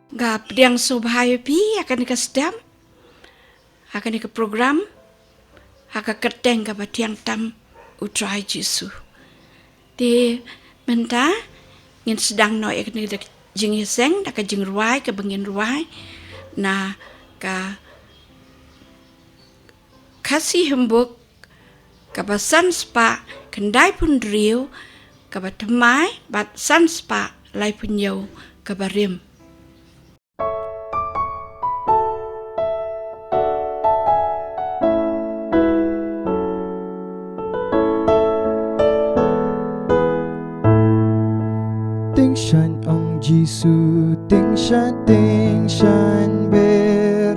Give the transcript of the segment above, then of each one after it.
Gap yang subhayo pi akan ikasdam akan ika program aka kerteng ka batiang tam utrai Jesu. Di menta ngin sedang no akan ika jing hiseng aka jing ruai ka bengin ruai na ka kasih hembuk ka basan spa kendai pun riu ka batemai bat san spa lai pun yau ka barim. Shan ong Jisu ting shan ber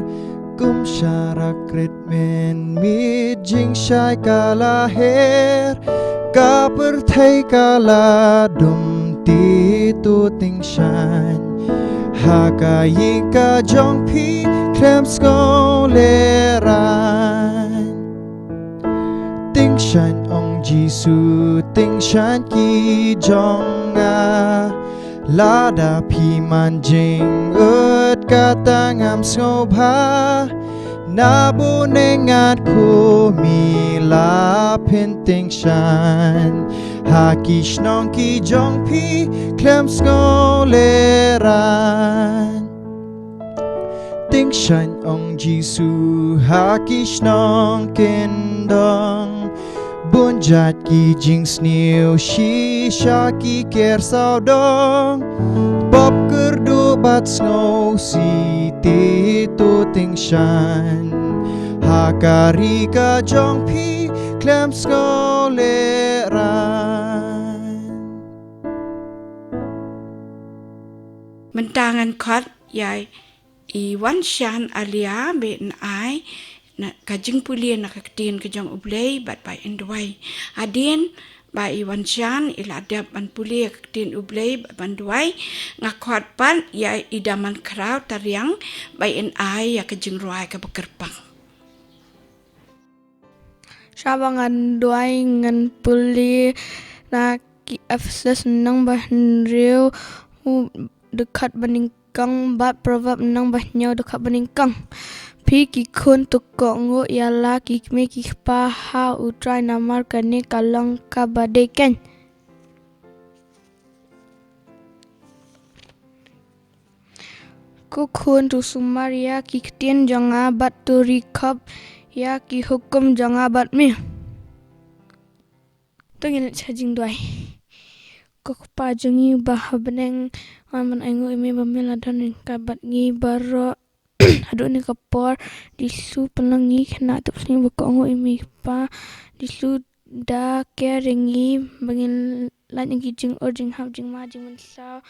kum sharak ret men mi jing shai kala her ka per thai kala dum ti tu ting shan ha ka yi ka jong pi klem sko le ran ting shan ong Jisu ting shan ki jong a Lada pi manjing ut kata ngam sobha Nabu nengat ku mila penting shan Hakish nong ki jong pi klem skoleran Ting shan ong Jisu hakish nong kendong Bunjat ki jing snew shisha ki ker saudong Bob kerdu bat snow si ti tu ting shan Hakari ka jong pi klem skoleran Mentangan kot yai iwan shan alia ben ai na kajing pulia na kaktin kajang ublay bat by endway adien by iwan shan iladap ban pulia kaktin ublay ban duay ngakot pan ya idaman kraw tariang by en ai ya kajing ruay ka bekerpang Sabangan duay ngan puli na ki Efesus nang bahan riu dekat beningkang bat proverb nang bahnyau dekat beningkang Pi ki kun tukok ngu ialah ki me ki paha utrai namar kane kalong ka badekan. Ku kun tu sumar ya ki ketien jangan bat tu rikab ya ki hukum jangan bat mi. Tu ngin chajing duai. Ku pa jangi bah beneng man aingu imi bamela dan ka bat ngi baro Aduh ni kapor disu penangi kena tu sini buka ngo imi pa disu da care ringi bangin lan yang jing jing hau jing ma jing mensa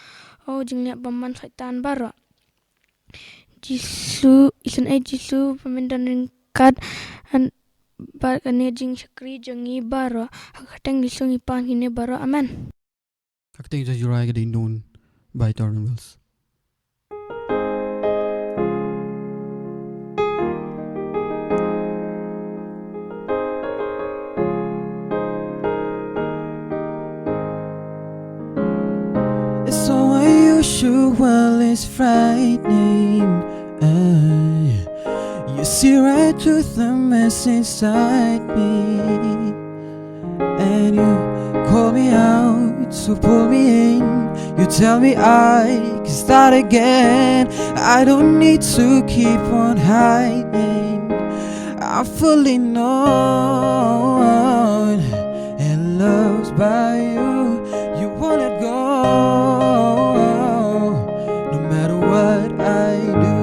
jing liat baman syaitan baro disu isun disu pemindan ringkat an bar kane jing syakri jangi baro hakateng disu ngipan kini baro amen Hakateng sa jurai ka din noon by Tornwells. So unusual is frightening You see right through the mess inside me And you call me out, so pull me in You tell me I can start again I don't need to keep on hiding I fully known and loved by you You won't let go no matter what I do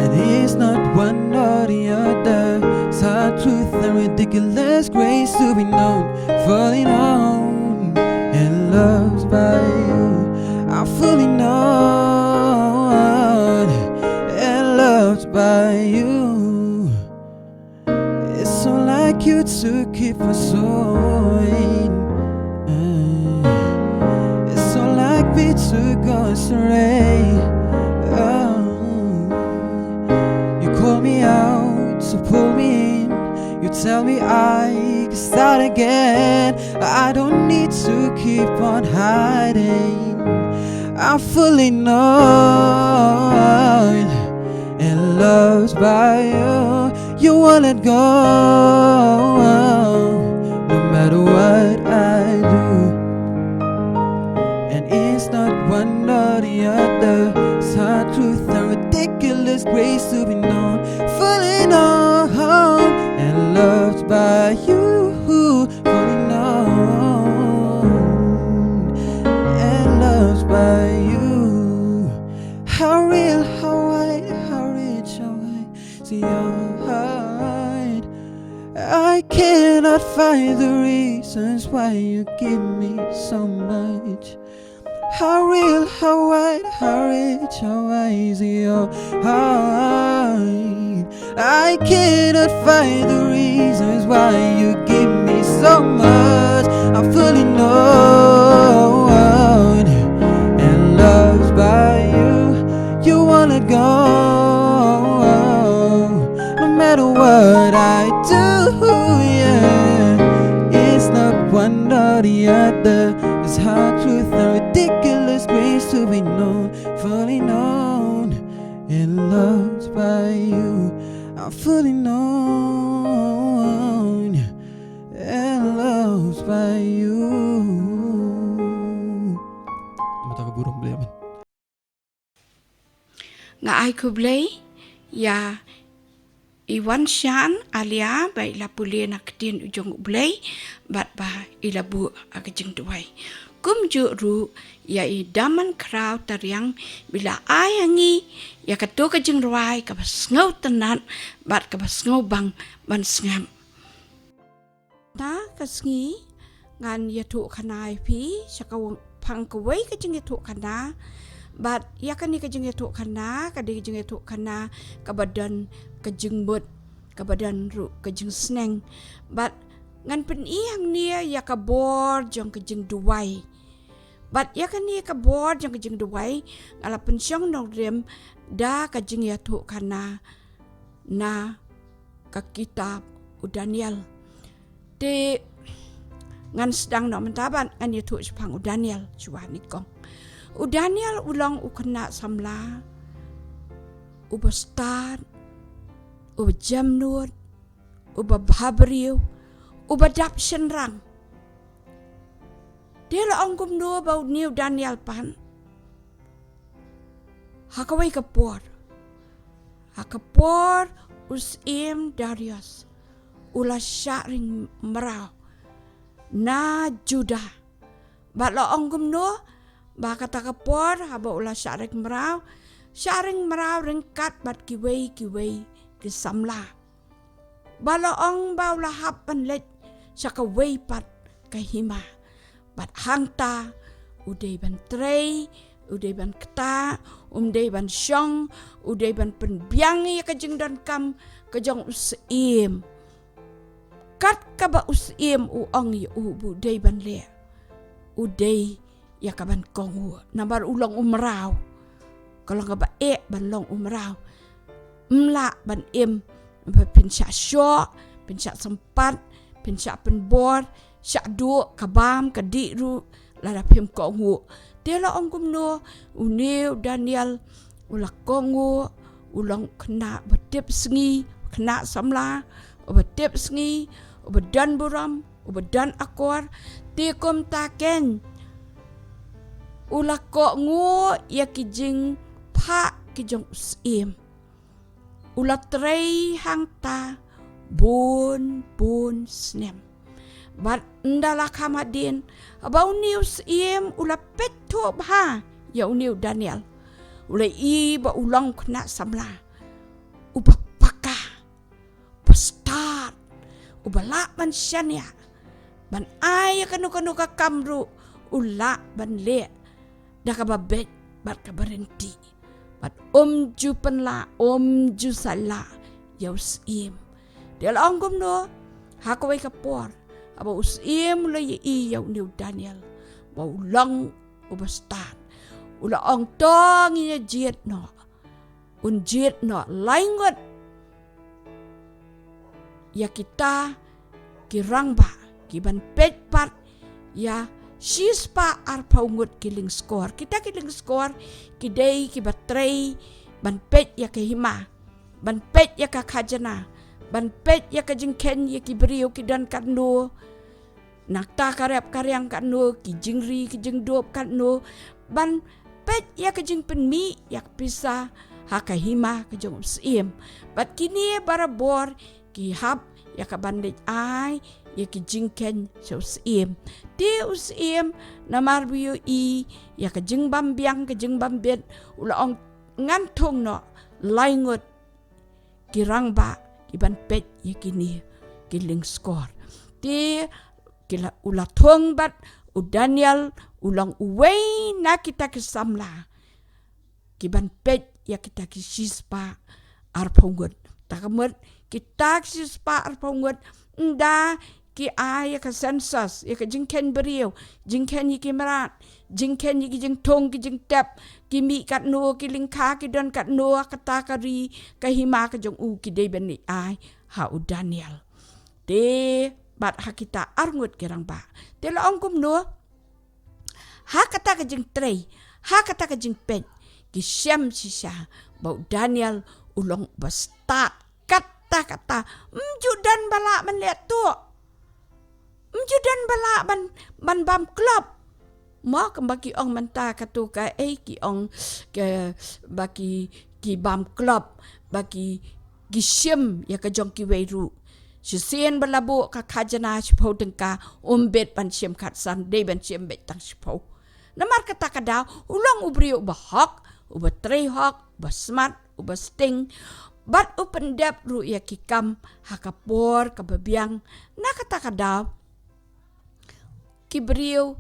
And it's not one or the other It's our truth and ridiculous grace to be known Fully known and loved by you I'm fully known and loved by you It's so like you to keep us going It's so like me to go astray You call me out to pull me in You tell me I can start again I don't need to keep on hiding I'm fully known and loved by you. You won't let go, no matter what I do. And it's not one or the other. It's hard truth and ridiculous grace to be known, fully known and loved by you, fully known and loved by you. How real, how wide, how rich, how high is your heart. I cannot find the reasons why you give me so much. How real, how wide, how rich, how wise is your heart. I cannot find the reasons why you give me so much. I'm fully known and loved by you. You wanna go, no matter what I do, yeah. It's not one or the other. It's hard truth and ridiculous grace to be known, fully known and loved by you. I'm fully known and loved by you. Mata ka burong beli aman. Nga ai ku blei ya Iwan Shan alia bai la pulia na ketin ujung blei bat ba ilabu akajeng duai. Kum ju ya i daman krau tariang bila ayangi ya katu kajeng ruai ka basngau tenan bat ka basngau bang ban sngam. Ta kasngi ngan ya tu khanai pi sakawang phang kawai kajeng ya tu khana bat ya kan ni kajeng ya tu khana ka di kajeng ya tu khana ka badan kajeng bot ka badan ru kajeng sneng bat ngan pen iang nia ya ka bor jong kajeng duai. Bat ya kan ni ka bor jang kajing duai ngala pensyong dong rem da kajing ya tu kana na ka kitab u Daniel te ngan sedang no mentaban ngan ya tu sepang u Daniel juani kong u Daniel ulang u kena samla u bestad u jamnut u babriu u badap senrang. Dia la ongkum do bau new Daniel pan. Hakawai kapor. Hakapor usim Darius. Ula syaring merau. Na Judah. Ba la ongkum do ba kata kapor haba ula syaring merau. Syaring merau ringkat bat kiwei ki samla. Ba la ong ba ula hapan let sakawai pat kahima. Bat hangta, udai ban trei, udai ban keta, udai ban syong, udai ban penbiangi kajeng dan kam kajong usim. Kat kaba usim uong ya udai ban le, udai ya kaban kongu, nabar ulang umrau. Kalau kaba ban long umrau, mla ban pinsya syok, pinsya sempat, pinsya penbor. Syak duk kabam kadik ru lada pem kongu. Dia la ongkum no uniu Daniel ula kongu ulang kena betip sengi kena samla betip sengi bedan buram bedan akor tikum taken ula kongu ya kijing pa kijong usim ula trei hangta bun snem. Bat ndala kamadin abau news im ula petop ha ya uniu Daniel ula ba ulang kena samla uba paka pastat uba la ban syania ban ay kanu ka kamru ula ban le da ka babet bat ka berhenti bat ju penla ju sala ya usim dia la ongkom no hakawai kapor aba usim la i ya uniu Daniel ba ulang ubastan ula ong tong ya jet no unjet no laingot ya kita kirang ba kiban pet pat ya sispa arpaungut kiling skor. Kita kiling skor kidei kibatrei ban pet ya kehima, ban pet ya kakajana, ban pet ya kajingken ya kibriu kidan kanu, nakta karyap karyang kanu, kijingri kijingdop kanu, ban pet ya kajing penmi ya pisa hakahima kajong usim. Bat kini barabor kihap ya kabandit ay ya kijingken sa usim. Ti usim na marbiyo ya kajing bambiang kajing bambit ulaong ngantong no laingot kirang ba iban pet ya kini kiling skor. Ti kila ulatong bat u Daniel ulang uway na kita kisamla kiban pet ya kita kisispa arpongot takamot kita kisispa arpongot nda ki ay ka census ya ka jingken beriu jingken yi kimarat jingken yi jing tong ki jing tep kimi kat no ki lingka ki don kat no kata kari ka hima ka jong u ki dei bani ay ha u Daniel te bat ha kita arngut kirang ba te la ongkum no ha kata ka jing trei ha kata ka jing pen ki syam sisa bau Daniel ulong basta kata mjudan bala man liat tu mjudan bala ban bam klub mo kembaki ong menta katu ka ki ong ke baki ki bam klub baki gisyem ya ka jong ki weiru sien balabu ka khajana chpo tengka umbet ban syem khat san de ban syem bet tang chpo namar kata kada ulong ubri ubahak ubatrei hak basmat ubasting bat upendap ru ya kikam hakapor kababiang nakata kada kibriu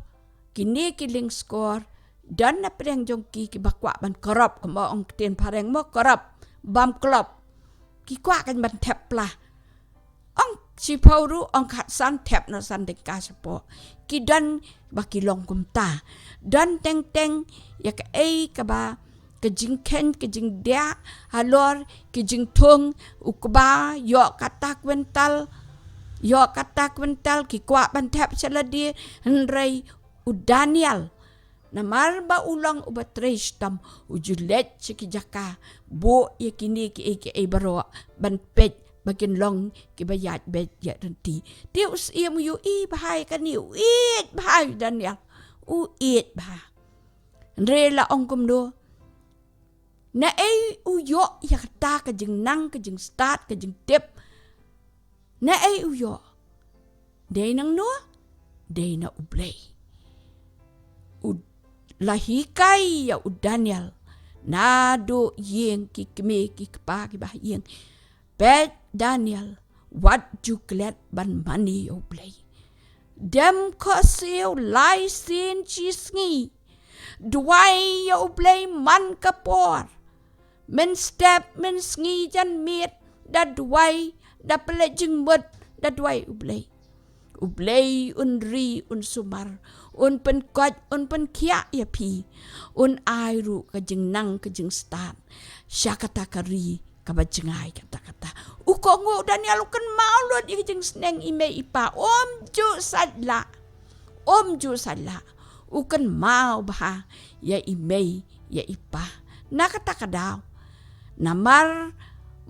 kini kiling skor dan na preng jongki kibakwa ban korap kemo ong ten pareng mo korap bam klop kikwa kan ban tep lah ong si pauru ong khat san tep no san deka sepo kidan baki long kumta dan teng ya ka kaba kejing ken kejing dia halor kejing tung ukba yo kata kwental ki kwa ban tap chaladi henrei u Daniel namar ba ulang ubatre stam ujulet chikijaka bo yakini ki baro ban pet bakin long ki bayat bet ya renti ti us iam yu bahai kan yu bahai Daniel bah rela ongkum do na uyo ya kata kajing nang kajing start kajing tip na uyo day nang no day na ublay lahikay ya u Daniel na do yeng kikme kikpa kibah yeng bet Daniel what you glad ban money ublay dem ko siu lai sin chisngi duai ya ublay man kapor men step men sngi jan miet da duai da pelejeng bot da duai ublay unri un sumar un penkot un penkia ya pi un airu kajing nang kajing start syakata kari kabajengai kata ukongo Daniel ukan maulud kajing sneng ime ipa om ju sadla ukan mau bah ya ime ya ipa nakata kadaw namar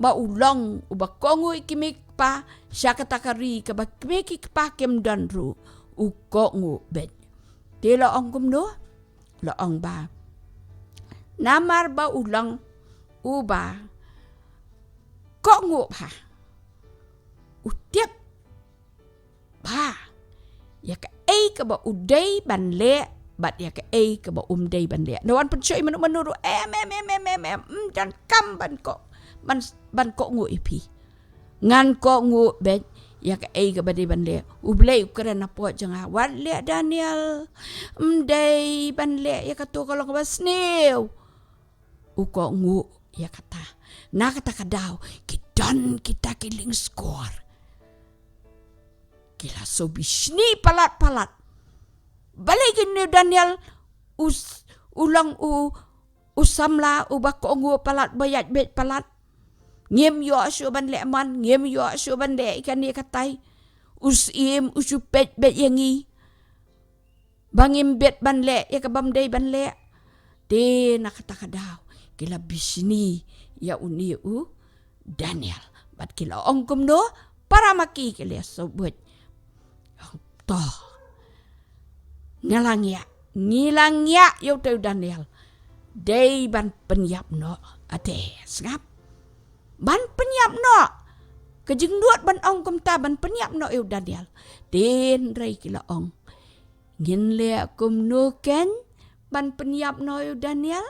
ba ulong ubakongo ikimik pa siya katakari kabakimik pa kemdanru ukongo bet ti laong kumno laong ba namar ba ulang uba kongo pa utip ba ya ka ka ba uday banle bat ya ka ka ba umday banle nawan pensoy menuru dan kam ban ko ngu ipi ngan ko ngu bet ya ka ka ba day banle ublay ukran na po janga wale Daniel umday banle ya ka to kalong ba snew uko ngu ya kata nakata kadaw kidan kita kiling score kila so bisni palat balikin ni Daniel ulang usamla ubako ngu palat bayat bet palat ngem yo asu ban le man ngem yo asu ban le ikan ni katay usim usupet bet yangi Bangim bet ban le ya ka bam day ban le. De nakata daw kila bisni ya uni Daniel. Bat kila ongkum no para maki kila sobut. To. Ngilang ya yo tu Daniel. Day ban penyap no ate ngap. Ban penyap no. Kejeng duat ban ongkum ta ban penyap no yo Daniel. Den rai kila ong. Ngin le kum no ken ban penyap no yo Daniel.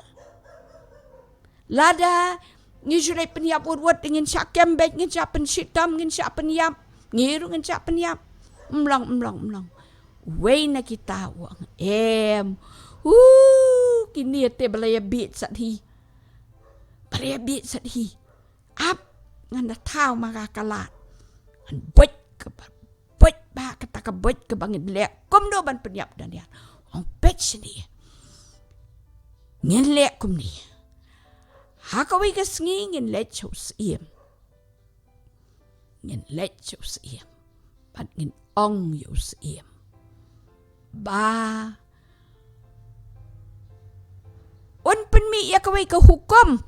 Lada ngisurai penyap wud ingin syak kembek ngin syak pensitam ngin syak penyap ngiru ngin syak penyap mlang. Wei na kita wang kini te balaya bit sat hi. Ap nganda tau maka kalat. An bot ba kata ka bot ke bangin lek kum no ban penyap Daniel. Ong pet sini. Ngin lek kum ni. Hakawi kasngi ngin let chos iem. Pat ngin ong yos iem. Ba. Un penmi ya kawai ka hukum.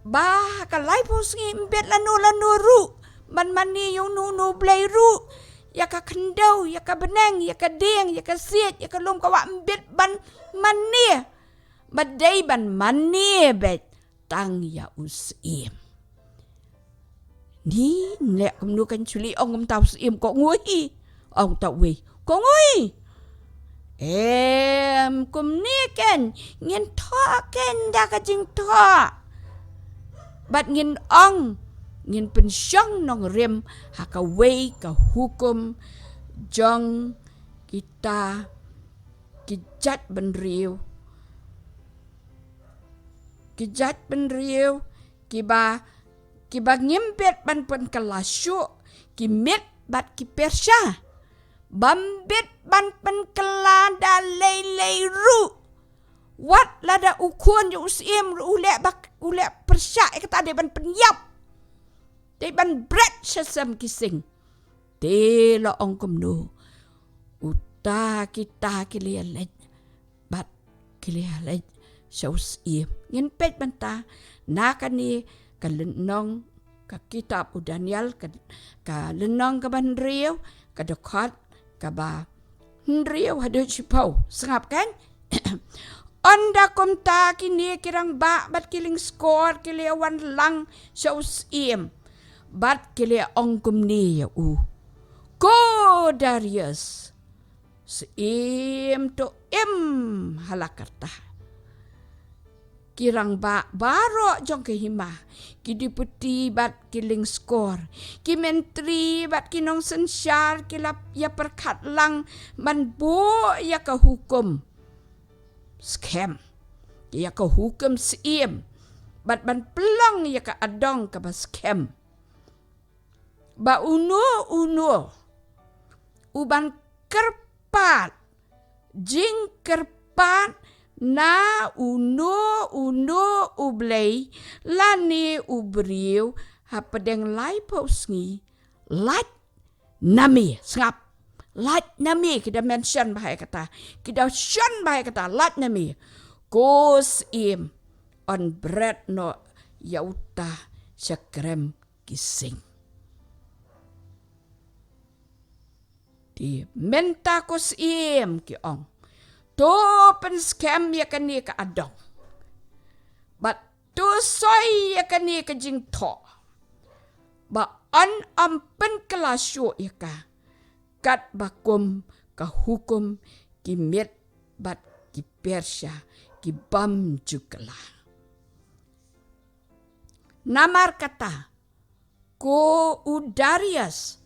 Ba kalai pos ngi mbet lanu ru. Man mani yung nu blay ru. Ya ka kendau, ya ka beneng, ya ka deng, ya ka siet, ya ka lom kawa mbet ban mani. Badai ban mani bet tang ya usim. Ni lek kum kan culi ong tau usim kok ngui. Ong tau we. Kok ngui. Kum ni ken ngin tho ken da ka jing tho. Bat ngin ong ngin pensyong nong rem haka we ka hukum jong kita kijat ben riu. Kijat ben riu kiba ngimpet ban pen kelasyu kimit bat ki persya bambet ban pen kelada lei ru wat lada ukun yu usim ulek persya kata de ban penyap de ban bret sesam kising de lo ongkum no uta kita kilialet bat kilialet saus im ngin pet banta nakani ka lenong ka kitab u Daniel ka lenong ka ban riu ka dekat ka ba riu hadu chipau sengap kan onda komta kini kirang ba bat kiling skor kiliawan lang saus im bat kilia ongkum ni ya u ko Darius im to im halakarta kirang ba baro jong ke hima ki deputy bat kiling skor ki menteri bat kinong sensyar kilap ya perkat lang man bo ya ka hukum scam ya ka hukum sim bat ban pelong ya ka adong ka ba scam ba uno uban kerpat jing kerpat na uno ublay lani ubriu hapadeng lai posngi lat nami ngap lat nami kita mention bahaya kata kita shun bahaya kata lat nami kos im on bread no yauta sakrem kising di menta kos im ki ong to pen scam ya kani ka adong. But to soy ya kani ka jing to. Ba an ampen kelasyo ya ka. Kat bakum ka hukum ki met bat ki persya ki bam jukala. Namar kata ko Darius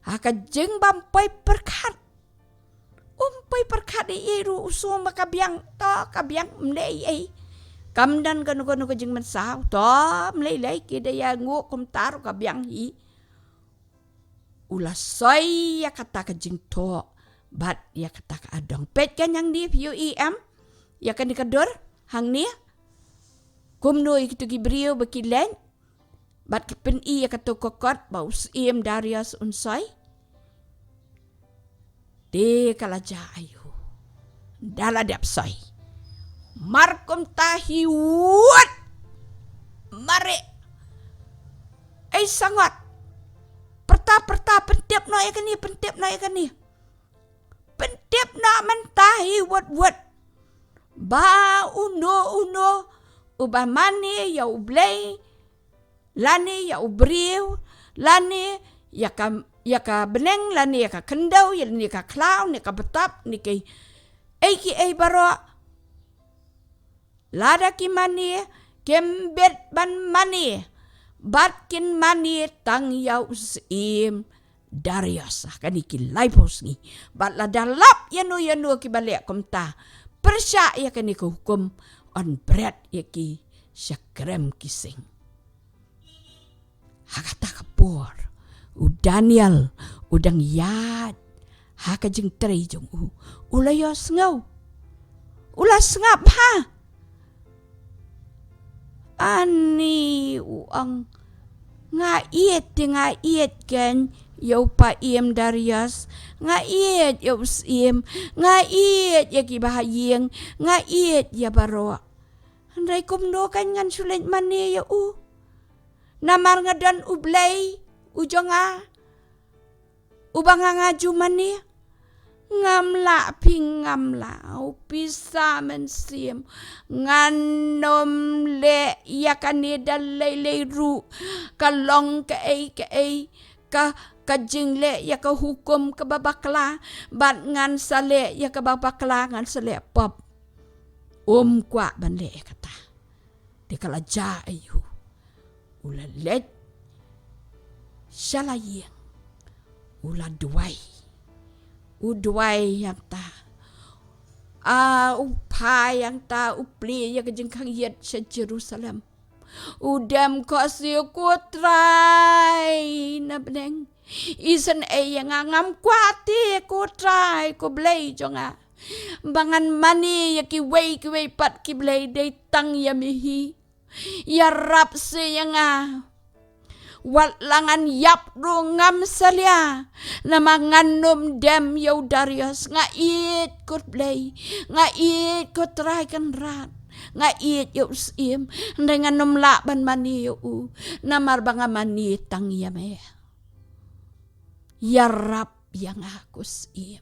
haka jeng bampai perkat. Umpai perkat iru usum kabiang to kabiang mlei kamdan kanu kejeng mensau to mlei kida ya ngu kumtar kabiang hi ulasoi ya kata kejeng to bat ya kata ka adong pet kan yang di UEM ya kan dikadur hang ni kumnoi kitu gibrio bakilen bat kipen i ya kata kokot ba usim Darius unsoi Te kalaja ayu. Dala dap soy. Markom tahi wat. Mare. Ay sangat. Perta pentip na ikan ni. Pentip na mentahi wat. Ba uno. Uba mani ya ublay. Lani ya ubriw. Lani ya ka beneng. Lani ya ka kendaw. Lani ya ka klaw. Ni ka betap. Ni ka Eki baro. Lada ki mani. Kembet ban mani. Batkin mani tang yau sim Darius akan iki laipos ni. Bat la dalap yanu ki balik komta. Persya ya kan iku hukum on bread ya ki syakrem kising. Hakata kapur. U Daniel udang yad. Haka jeng teri jong ulayos ngau. Ulas ngap ha. Ani uang ngait kan yau pa iem Darius ngait yau sim ngait ya ki bahayeng ngait ya baro andai kumno kan ngan sulit mani ya namar ngadan ublay ujonga ubang ngaju mani ngamla upisa mensim nganom le yakani dalay ru kalong ka kajing le ya ka hukum ka babakla bat ngan sale ya ka babakla ngan sale pop kwa ban le kata de kala ja ayu ulalet shalayeng ula Udway yang ta. Upay yang ta upli ya kejengkang yat sa Jerusalem. Udam ko siyo ko try na beneng. Isan yang ngam kwati ko try ko blay jonga. Bangan mani ya ki way pat ki blay day tang yamihi. Ya rap siya nga. Wat langan yap rungam salya namanganum dem yau Darius ngait kot play ngait kot try kan rat ngait yau sim dengan num laban mani yau namar banga mani tang yame yarap yang aku sim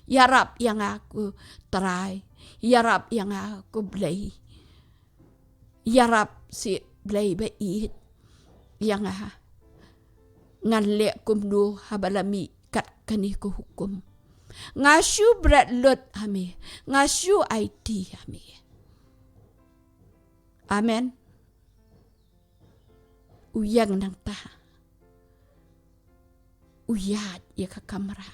yarap yang aku try yarap yang aku play yarap si play bait yang ngan lek kumdu habalami kat kani ko hukum ngasu berat lot ame ngasu IT ame amen uyang nang ta uyat ya ka kamera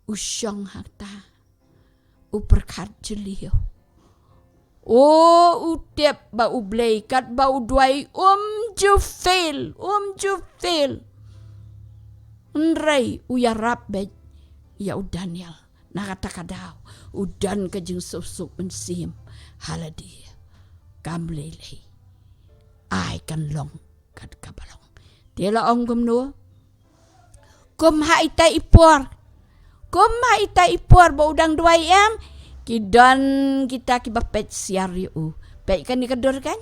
usyong hakta uperkat jelio utep ba ublay kat ba udway ju fail nray uyarap bet ya Daniel nakataka daw udan ka jing susuk mensim haladi kamlele ay kan long kat kabalong tela ong gumno kum haita ipor ba udang 2 kidan kita kibapet siar yu. Pek kan ikadur kan?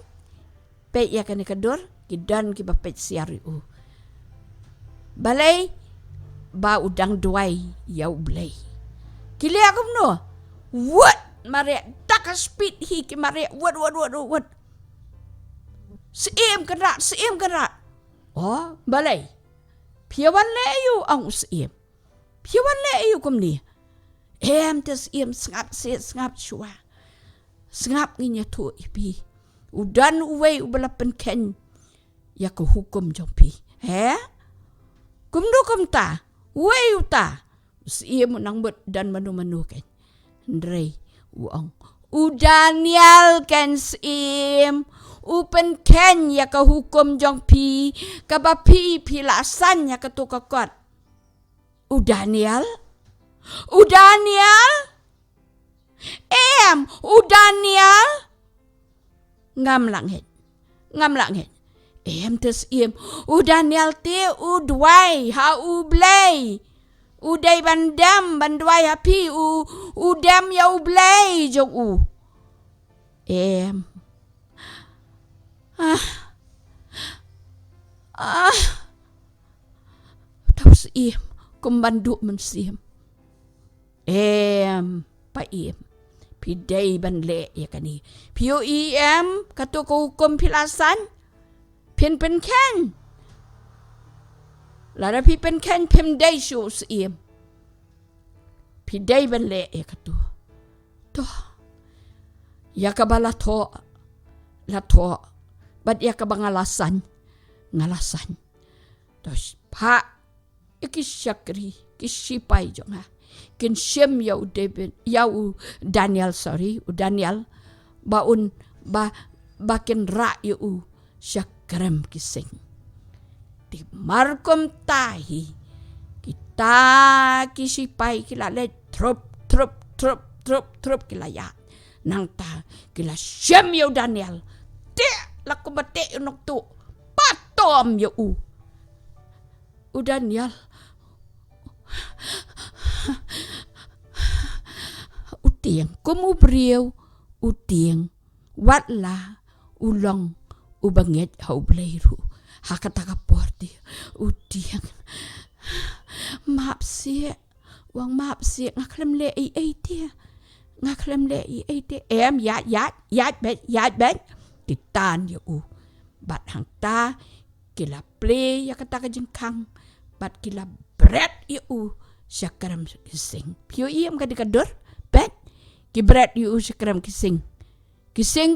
Pek ya kan ikadur. Kidan kibapet siar yu. Balay ba udang 2 ya ublay. Kili aku no. What? Mare taka speed hi ki mare what. Seem kerat. Oh, balay. Piawan le yu ang seem. Piawan le yu kum ni. Tes ngap shua. Ngap nginya tu ipi. Udan uwe ubalapan ken. Ya ko hukum jompi. Kumdu ta. Uwe uta. Siya mo nang bet dan manu ken. Ndrei uang. Udaniel ken sim. Upen ken ya ko hukum jompi. Kabapi pilasan ya ketukakot. Udaniel ngam langit tes Daniel te udway ha ublay Udai bandam bandwai happy udam ya ublay jong em tau siem kumbandu man siem em pa em pidai ban le ya kani pio em katu ko hukum pilasan pen ken lara pi pen ken pem dai shu siem pidai ban le ya katu to ya kabala to la to bat ya kabangalasan ngalasan tos pa ikisyakri kisipai jonga kin shem ya David ya Daniel Daniel baun bakin ra yu syakram kising di markom tahi kita kisipai kilale trop kilaya nang ta kila shem ya Daniel te laku bate unok tu patom ya Daniel utiang kumubriw utiang watla ulong ubanget haubleiru hakataka porti utiang mapsi wang mapsi ngaklem le ai tia ngaklem le ai tia em yat bet kitan ya bat hang ta kila play ya kataka jengkang bat kila bread yu syakaram kising pio iem kadikadur bet ki bread yu syakaram kising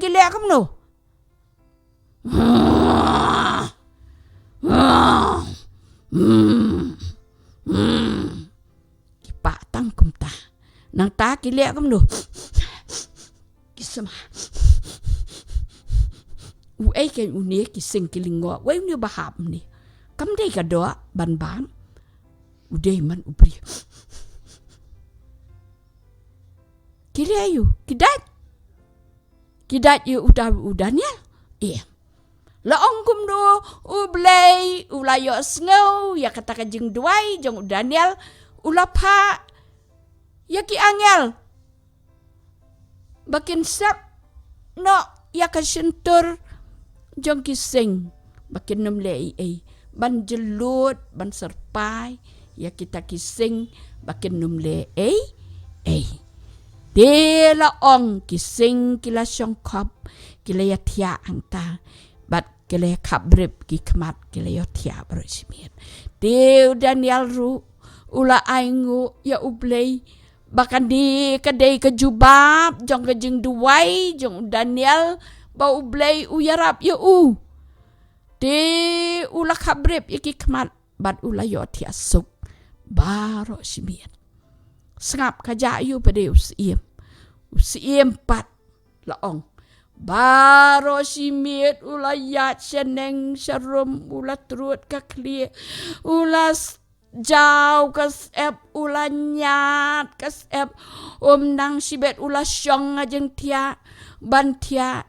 kile akam no ki patang kum ta nang ta kile akam no kisama ai ken unie kising kilingo wai ni baham ni kam dei ka do ban udai man ubri kilayu kidat yu udanya la ongkum do ublay ulayo snow ya kata jeng duai jeng Daniel ulapa ya ki angel bakin sap no ya kasentur jeng kising bakin nemle ban jelut ban serpai ya kita kising bakin numle de la ong kising kila syongkop kila ya tia angta bat kila kabrib ki kemat kila ya tia bersimir de Daniel ru ula aingu ya ublay bakan di kadai kejubab jong kejeng duai jong Daniel ba ublay uyarap ya de ula kabrib iki kemat bat ula yo tia suk baro simir sengap kajayu pada usiem pat laong baro simir ula yat seneng serum ula trut kakli ula jauh kas ula nyat kas nang sibet ula syong ajeng tia ban tia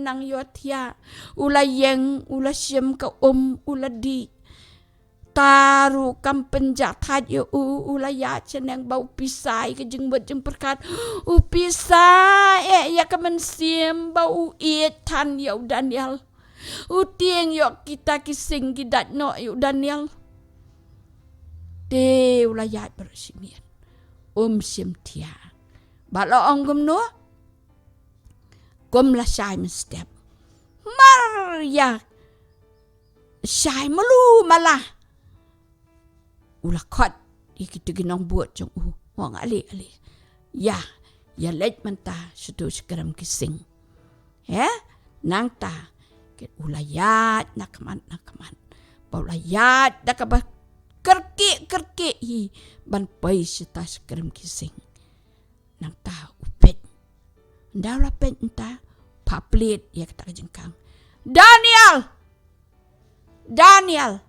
nang yo tia ula yeng ula siem ka ula di taru kam penjahat ya ulaya ceneng bau pisai ke jeng bejeng perkat pisai ya kamen sim bau tan ya Daniel tieng yo kita kising kidat no ya Daniel de ulaya bersimir sim tia balo onggum no gom la syai step mar ya syai malu malah ula kot ikit ginong buat jong wang ali ya let manta sudu sekeram kising nang ta ket ulayat nakman paulayat dakaba kerki hi ban pai sita sekeram kising nang ta upet ndawla pet nta paplet ya kata jengkang Daniel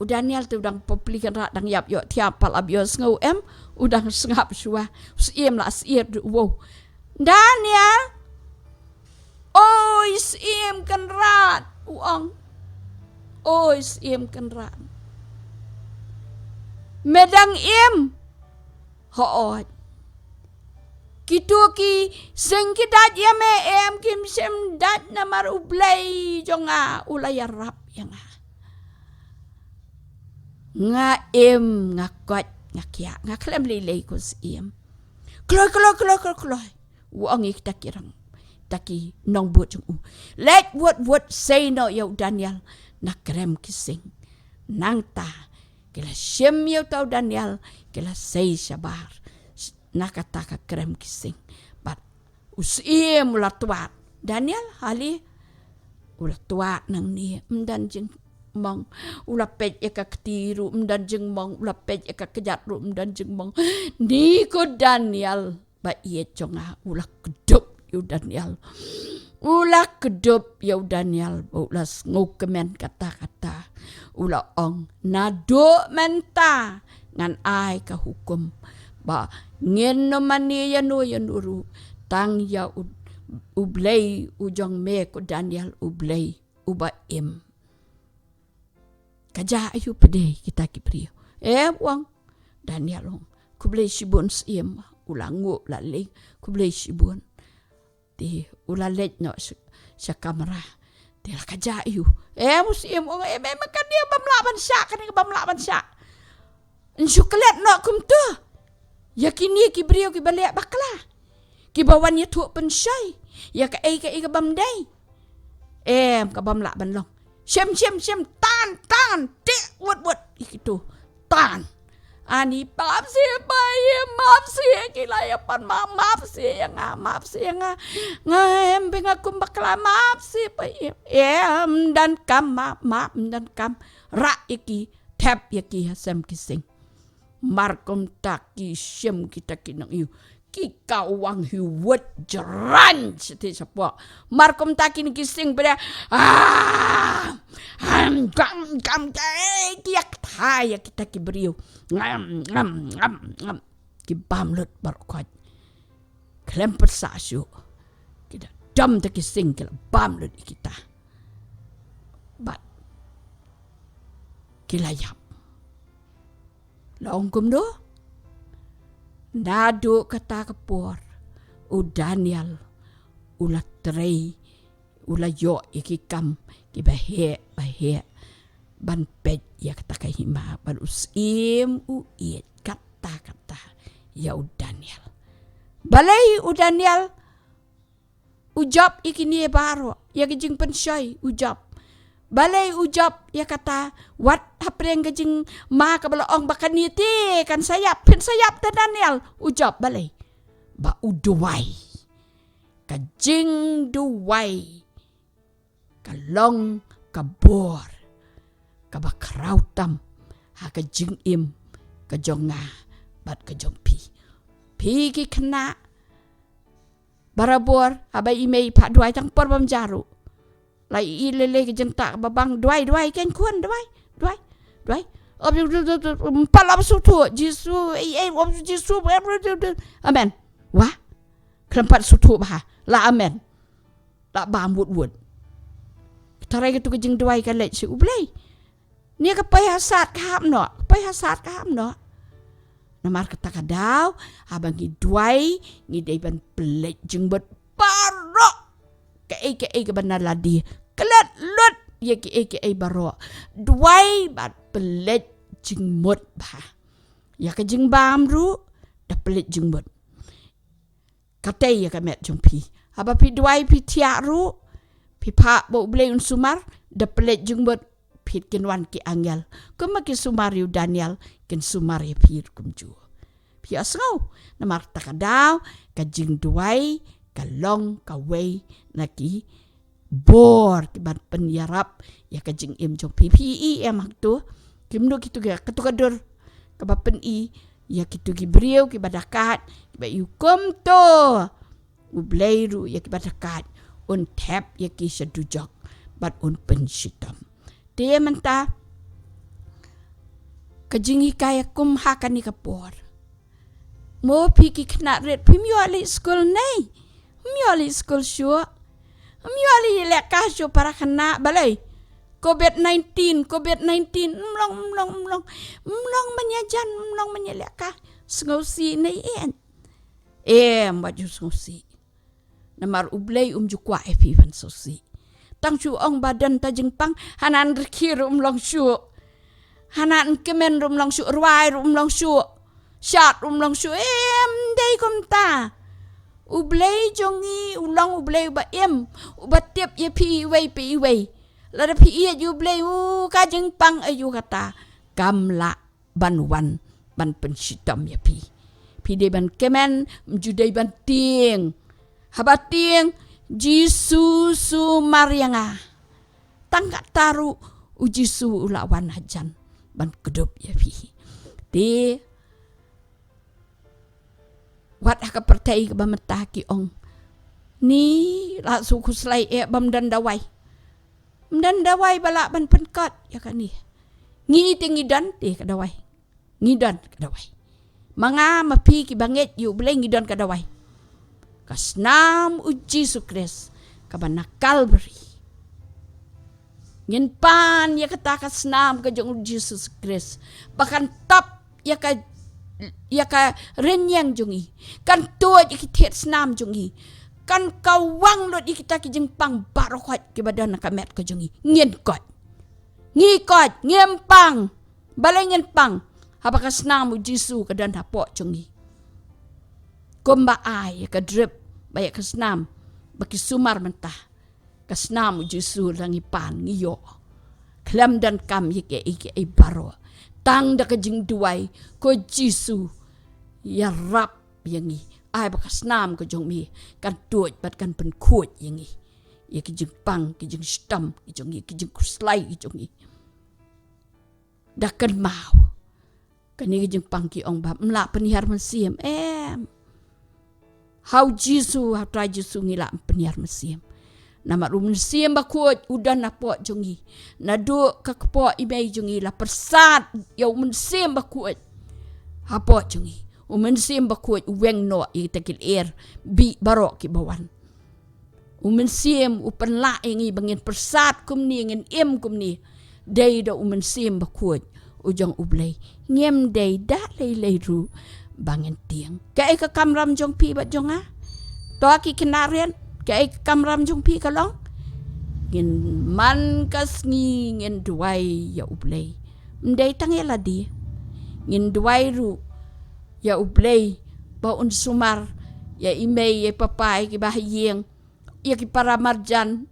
Daniel tu udang poplikan rak dang yap yo tiap pal ab yo ngau udang sengap suah siem la sier wow Daniel siem kan rat uang siem kan rat medang im hoot kitu ki sing kidat ya me kim sem dat na marublay jonga ulayarap yang nga im nga kot nga kya nga klem lilay ko sa im kloy wang ik takirang taki nong buat jung let what say no yaw Daniel na krem kising nang ta kila shem yaw tau Daniel kila say shabar nakataka krem kising but usim ulat tuat Daniel hali ulat tuat nang ni mdan jeng mong ulat pej eka ketiru mdan jeng mong ulat pej eka kejat ru mdan jeng mong ni ko Daniel ba iye jonga ulat kedup yu Daniel ulat kedup yu Daniel ulas ngokemen kata-kata ulat ong nado menta ngan ai ka hukum ba ngin no mani ya nuru tang ya ublay ujong me ko Daniel ublay uba im kaja ayu pede kita kipriyo wang Daniel ong kublay sibon sim ulangu laling kublay sibon ti ulalet no sa kamera ti la kaja ayu musim ong makan dia bamlaban sya insuklet no kumtu yakini kibriyo ki balik bakla ki bawan ya tu pensai ya ka ka bamdai ka bamla banlong shem tan te wot ikitu tan ani maaf sih kilayapan maaf sih yang ngem bengakum bakla maaf sih dan kam maaf dan kam ra iki tap yaki hasam kising markom taki shem kita kinang yu ki kawang hiwet jeran seti sapo markom taki ni kising pada gam kiak thaya kita ki beriu ngam ki bamlut barkot klem persasyu kita dam taki sing kila bamlut kita bat kilayap Laong kumdo nado kata kapor u Daniel ula trei ula yo ikikam ki bahe ban pet ya kata kahima ban usim u iet kata ya u Daniel balai u Daniel ujab ikini baro ya kijing pensai ujab balai ujab ya kata wat hapreng gajing ma kabalaong bakaniti kan sayap ta Daniel ujab balai ba uduwai kajing duwai kalong kabor kabakrautam ha kajing im kajonga bat kajong pi ki kena barabor abai imei pak duai tang por bam jaru lai ilele ke jentak babang duai ken kun duai palam sutu jisu jisu amen wah krempat sutu bah la amen la bam wud tarai ke tu ke jeng duai kan lek si ublei ni ke pai hasat kam no namar kata kadau abang gi duai ngi dei ban plek jeng bet parok ke benar ladi kelat lut ya ke baro duai bat pelet jengmut bah ya ke jeng bam ru da pelet jengmut katai ya ke met jong pi apa pi duai pi tiak ru pi pak bo blei un sumar da pelet jengmut pi kenwan ki angel kuma ki sumar yu Daniel ken sumar ya pi kumju pi asngau namar takadau ka jeng duai kalong kawai naki bor kiban penyarap ya kajing im jong PPE emak tu kimdo kitu ga katukadur kabapen i ya kitu gi beriu ki badakat ba yukum to ubleiru ya ki badakat un tap ya ki sedujak bat un pensitam dia menta kajing kaya kum hakani kapor mo piki kena red pimyo ali school nei mioli school show mioli lekah show para kena balai COVID-19 mlong menyajan mlong menyelaka sngausi nei baju sngausi namar ublei jukwa efivan sosi tang chu ong badan ta jingpang hanan rkir long shu hanan kemen long shu rwai long shu shat long shu dei kom ta ublei jongi ulang ublei ba ubatep ye pi wei lada pi iya ju blei ka jingpang ayu kata gamla banwan ban pensitam ya pi de ban kemen judai ban ting habating jisu su marianga tangka taru ujisu ulawan hajan ban kedup ya pi de wat haka pertai ke bamata ki ong ni la su kuslai bam dan dawai balak ban penkot ya kan ni ngi tingi dan te kadawai ngidan kadawai manga mapi ki banget yu boleh ngidan kadawai kasnam uji sukres kabana Calvary ngin pan ya kata kasnam ka jong uji sukres bahkan tap ya ka renyang jongi kan tuat ya kitet snam jongi kan kawang lot kita ki jengpang barokot ki badan kamet ko jongi ngien kot ngempang balai ngempang apakah senam jisu ke dan hapok jongi komba ai ka drip bayak ke senam baki sumar mentah ke senam jisu langi pan ngiyo klam dan kam yike ai baro tang da ke jing duai ko jisu ya rap yangi ai bakas nam ko jong mi kan tuoj bat kan pen kuot yangi ye ki jing pang ki jing stam ki jong ki jing kuslai ki jong dakan mau kan ki jing pang ki ong ba mla penihar mesiem how jisu how try jisu ngila penihar mesiem nama rum mesiem ba kuot udan apo jongi na do ka kepo imei jongi la persat ya mesiem ba kuot apo jongi umensim bakut weng no itakil bi barok ki bawan umensim upen la ingi bangin persat kumni ngin kumni dei do umensim bakut ujong ublei ngem dei da lei ru bangin tiang kai ka kamram jong pi bat jonga to ki kinarian kai kamram jong pi kalong ngin man kas ngin duai ya ublei mdei tangela di ngin duai ru ya ublei ba sumar ya imei ya papai ki bahiyeng ya ki para marjan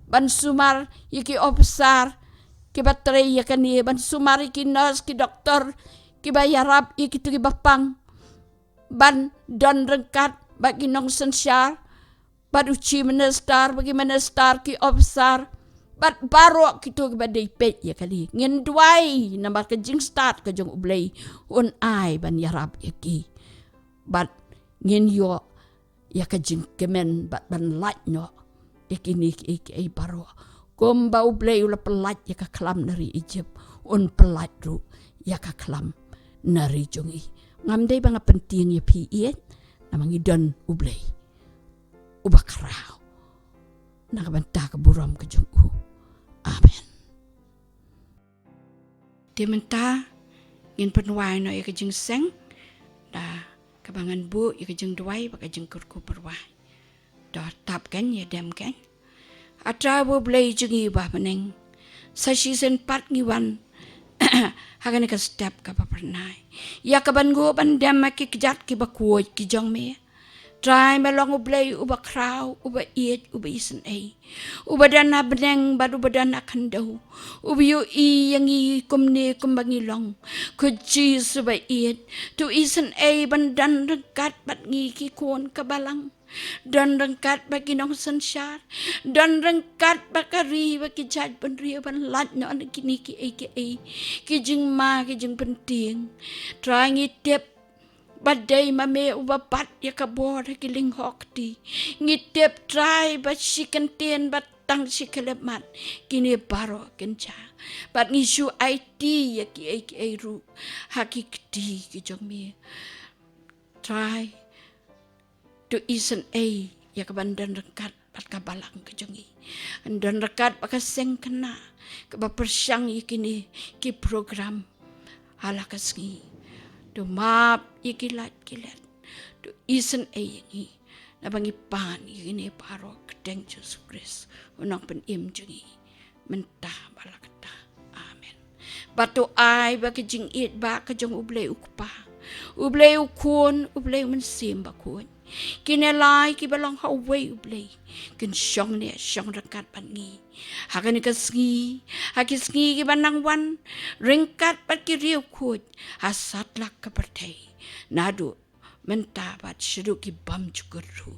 ban sumar ya ki officer ki batrei ya kani ban sumar ki nurse ki doktor ki bayarap ya ki tugi bapang ban don rengkat bagi nong sensyar bad uci menestar bagi menestar ki officer bat barok kitu ke badai pet ya kali ngin duai nambar ke jing start ke jong ublei un ai ban yarab yaki bat ngin yo ya ke jing kemen bat ban lat no yakini ki ai baro kom ba ublei ula pelat ya ka klam dari Egypt un pelat ru ya ka klam nari jongi ngam dei banga penting ya pi iet namangi don ublei ubakrao nakabanta ka buram ke jong amen. Dia mentah ngin penuai no ya kejeng seng da kabangan bu ya kejeng duai baka jeng kurku perwai da tap kan ya dem kan atra bu blai jengi bah meneng sa season 4 ngiwan hagan ka step ka papernai ya kaban go ban dem ki kejat ki bakuoj ki jong me try melong ublay uba kraw uba iet uba isen uba dana beneng badu badana kandaw uba yu yang i kumni kumbangilong kuji suba iet tu isen bandan rengkat bat ngi ki kon kabalang dan rengkat bagi nong sensyar dan rengkat bakari bagi jad penria ban lat no an kini ki jing ma ki jing penting try ngi tip badai mame ubapat ya kabor kiling hokti ngitep try bat sikenten bat tang sikelemat kini baro kenca bat ngisu IT ya ki ru hakikti ki jongmi try to isen ya kabandan rekat pat kabalang kejongi. Dan rekat pakaseng kena kebapersyang ikini ki program halakasngi. Do map ikilat kilat. Do isen ayingi. Nabangi pan ikini paro kedeng Yesus Kristus. Unang penim jongi. Mentah balakata. Amen. Batu ai ba kejing it ba kejong ublay ukpa. Ublay ukun, ublay mensim bakun. Kinelay kibalang haway ublay. Kin syong ne syong rekat pangi. Hakan kasngi, hakisngi kibanang wan. Ringkat pat kiriu kut. Hasatlak kepertay. Nadu mentabat syeduk kibam cukuru.